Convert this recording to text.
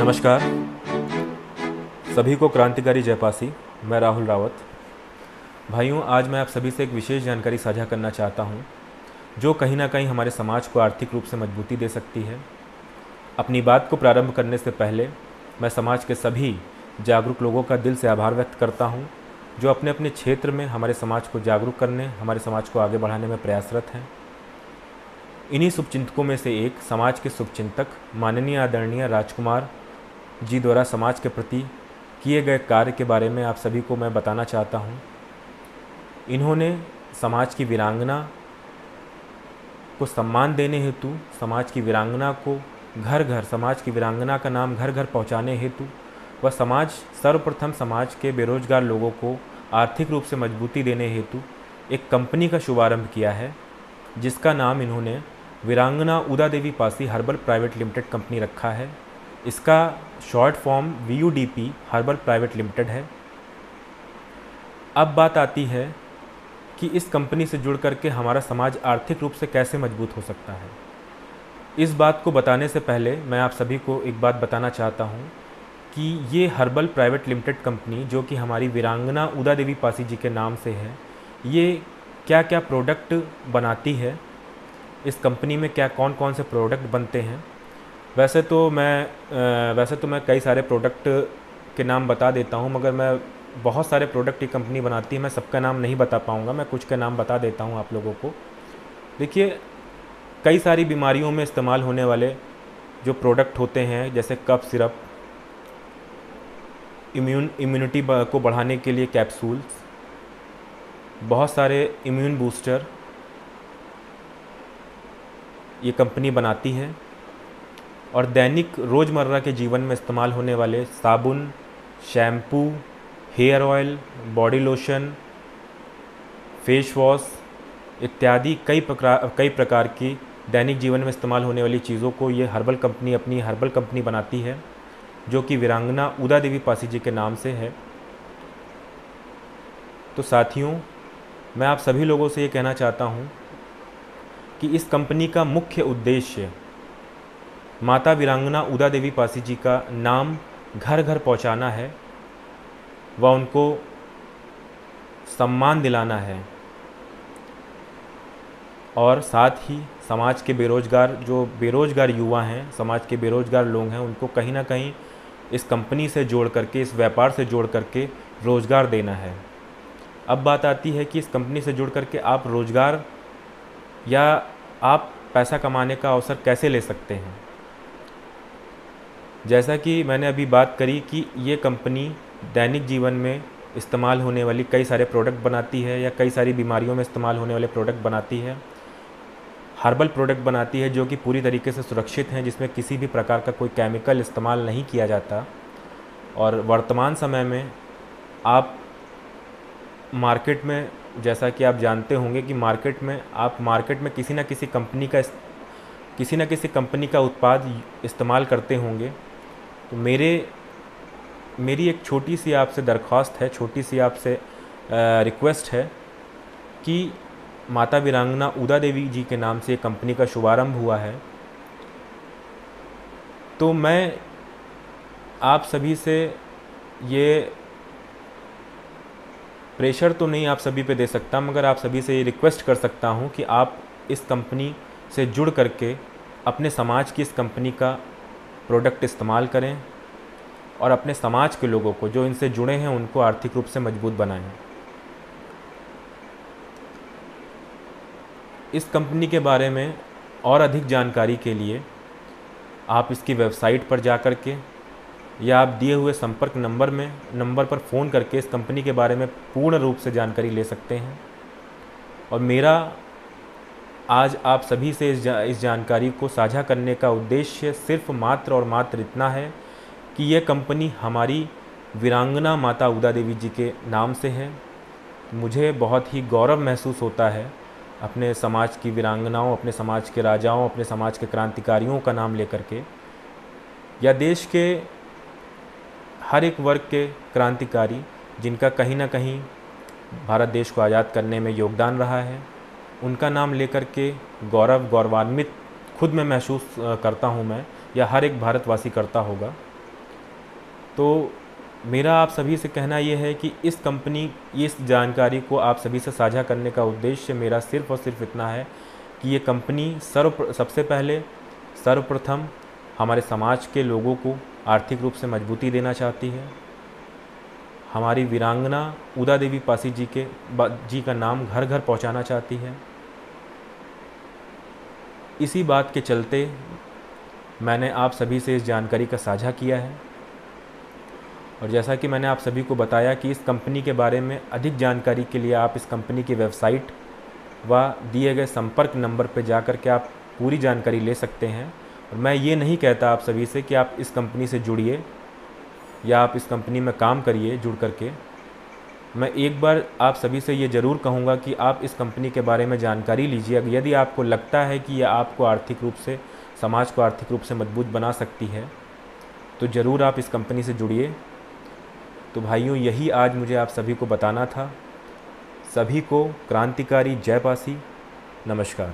नमस्कार सभी को क्रांतिकारी जयपासी। मैं राहुल रावत। भाइयों, आज मैं आप सभी से एक विशेष जानकारी साझा करना चाहता हूं, जो कहीं ना कहीं हमारे समाज को आर्थिक रूप से मजबूती दे सकती है। अपनी बात को प्रारंभ करने से पहले मैं समाज के सभी जागरूक लोगों का दिल से आभार व्यक्त करता हूं, जो अपने अपने क्षेत्र में हमारे समाज को जागरूक करने, हमारे समाज को आगे बढ़ाने में प्रयासरत हैं। इन्हीं शुभचिंतकों में से एक समाज के शुभचिंतक माननीय आदरणीय राजकुमार जी द्वारा समाज के प्रति किए गए कार्य के बारे में आप सभी को मैं बताना चाहता हूं। इन्होंने समाज की वीरांगना को सम्मान देने हेतु, समाज की वीरांगना को घर घर, समाज की वीरांगना का नाम घर घर पहुंचाने हेतु व सर्वप्रथम समाज के बेरोजगार लोगों को आर्थिक रूप से मजबूती देने हेतु एक कंपनी का शुभारंभ किया है, जिसका नाम इन्होंने वीरांगना Uda Devi Pasi herbal private limited company रखा है। इसका short form VUDP herbal private limited है। अब बात आती है कि इस कंपनी से जुड़ करके हमारा समाज आर्थिक रूप से कैसे मजबूत हो सकता है। इस बात को बताने से पहले मैं आप सभी को एक बात बताना चाहता हूं कि ये हर्बल प्राइवेट लिमिटेड कंपनी, जो कि हमारी वीरांगना उदा देवी पासी जी के नाम से है, ये क्या क्या प्रोडक्ट बनाती है, इस कंपनी में क्या कौन कौन से प्रोडक्ट बनते हैं। वैसे तो मैं कई सारे प्रोडक्ट के नाम बता देता हूं, मगर मैं बहुत सारे प्रोडक्ट ये कंपनी बनाती है, मैं सबका नाम नहीं बता पाऊंगा। मैं कुछ का नाम बता देता हूं आप लोगों को। देखिए, कई सारी बीमारियों में इस्तेमाल होने वाले जो प्रोडक्ट होते हैं, जैसे कफ सिरप, इम्यूनिटी को बढ़ाने के लिए कैप्सूल्स, बहुत सारे इम्यून बूस्टर ये कंपनी बनाती है। और दैनिक रोज़मर्रा के जीवन में इस्तेमाल होने वाले साबुन, shampoo, hair oil, body lotion, face wash इत्यादि कई प्रकार की दैनिक जीवन में इस्तेमाल होने वाली चीज़ों को ये हर्बल कंपनी अपनी हर्बल कंपनी बनाती है, जो कि वीरांगना उदा देवी पासी जी के नाम से है। तो साथियों, मैं आप सभी लोगों से ये कहना चाहता हूँ कि इस कंपनी का मुख्य उद्देश्य माता वीरांगना उदा देवी पासी जी का नाम घर घर पहुंचाना है व उनको सम्मान दिलाना है, और साथ ही समाज के बेरोजगार युवा हैं, समाज के बेरोजगार लोग हैं, उनको कहीं ना कहीं इस कंपनी से जोड़ करके, इस व्यापार से जोड़ करके रोज़गार देना है। अब बात आती है कि इस कंपनी से जुड़ करके आप रोज़गार या आप पैसा कमाने का अवसर कैसे ले सकते हैं। जैसा कि मैंने अभी बात करी कि ये कंपनी दैनिक जीवन में इस्तेमाल होने वाली कई सारे प्रोडक्ट बनाती है, या कई सारी बीमारियों में इस्तेमाल होने वाले प्रोडक्ट बनाती है। हर्बल प्रोडक्ट बनाती है जो कि पूरी तरीके से सुरक्षित हैं, जिसमें किसी भी प्रकार का कोई केमिकल इस्तेमाल नहीं किया जाता। और वर्तमान समय में आप मार्केट में, जैसा कि आप जानते होंगे कि मार्केट में किसी न किसी कंपनी का उत्पाद इस्तेमाल करते होंगे। तो मेरी एक छोटी सी आपसे दरख्वास्त है, छोटी सी आपसे रिक्वेस्ट है कि माता वीरांगना उदा देवी जी के नाम से कंपनी का शुभारंभ हुआ है। तो मैं आप सभी से ये प्रेशर तो नहीं आप सभी पे दे सकता, मगर आप सभी से ये रिक्वेस्ट कर सकता हूँ कि आप इस कंपनी से जुड़ करके अपने समाज की इस कंपनी का प्रोडक्ट इस्तेमाल करें और अपने समाज के लोगों को, जो इनसे जुड़े हैं, उनको आर्थिक रूप से मजबूत बनाएं। इस कंपनी के बारे में और अधिक जानकारी के लिए आप इसकी वेबसाइट पर जा कर के, या आप दिए हुए संपर्क नंबर पर फ़ोन करके इस कंपनी के बारे में पूर्ण रूप से जानकारी ले सकते हैं। और मेरा आज आप सभी से इस जानकारी को साझा करने का उद्देश्य सिर्फ मात्र और मात्र इतना है कि ये कंपनी हमारी वीरांगना माता उदा देवी जी के नाम से है। मुझे बहुत ही गौरव महसूस होता है अपने समाज की वीरांगनाओं, अपने समाज के राजाओं, अपने समाज के क्रांतिकारियों का नाम लेकर के, या देश के हर एक वर्ग के क्रांतिकारी जिनका कहीं ना कहीं भारत देश को आज़ाद करने में योगदान रहा है, उनका नाम लेकर के गौरवान्वित खुद मैं महसूस करता हूँ मैं, या हर एक भारतवासी करता होगा। तो मेरा आप सभी से कहना ये है कि इस जानकारी को आप सभी से साझा करने का उद्देश्य मेरा सिर्फ़ और सिर्फ इतना है कि ये कंपनी सबसे पहले सर्वप्रथम हमारे समाज के लोगों को आर्थिक रूप से मजबूती देना चाहती है। हमारी वीरांगना उदा देवी पासी जी का नाम घर घर पहुंचाना चाहती है। इसी बात के चलते मैंने आप सभी से इस जानकारी का साझा किया है। और जैसा कि मैंने आप सभी को बताया कि इस कंपनी के बारे में अधिक जानकारी के लिए आप इस कंपनी की वेबसाइट व दिए गए संपर्क नंबर पर जाकर के आप पूरी जानकारी ले सकते हैं। और मैं ये नहीं कहता आप सभी से कि आप इस कंपनी से जुड़िए या आप इस कंपनी में काम करिए जुड़ करके। मैं एक बार आप सभी से ये ज़रूर कहूँगा कि आप इस कंपनी के बारे में जानकारी लीजिए। यदि आपको लगता है कि यह आपको आर्थिक रूप से, समाज को आर्थिक रूप से मजबूत बना सकती है, तो ज़रूर आप इस कंपनी से जुड़िए। तो भाइयों, यही आज मुझे आप सभी को बताना था। सभी को क्रांतिकारी जय पासी। नमस्कार।